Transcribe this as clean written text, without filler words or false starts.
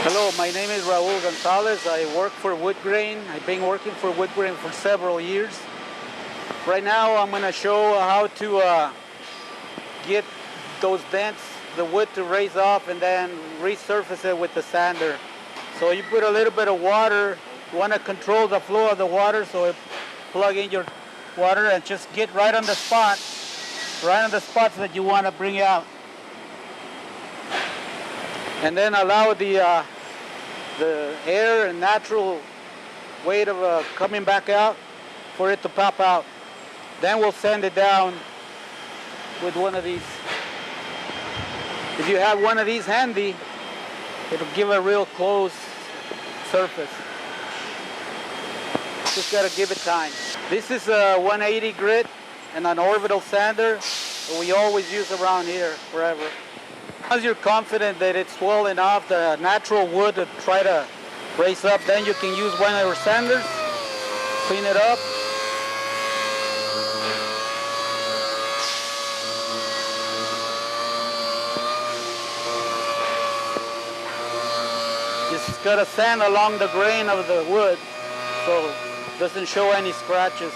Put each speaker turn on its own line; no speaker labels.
Hello, my name is Raul Gonzalez. I work for Woodgrain. I've been working for Woodgrain for several years. Right now I'm going to show how to get those dents, the wood to raise off and then resurface it with the sander. So you put a little bit of water. You want to control the flow of the water, so you plug in your water and just get right on the spot, right on the spots that you want to bring out. And then allow the air and natural weight of coming back out for it to pop out. Then we'll sand it down with one of these. If you have one of these handy, it'll give a real close surface. Just gotta give it time. This is a 180 grit and an orbital sander that we always use around here forever. Once you're confident that it's swollen off the natural wood to try to raise up, then you can use one of your sanders, clean it up. Just gotta sand along the grain of the wood so it doesn't show any scratches.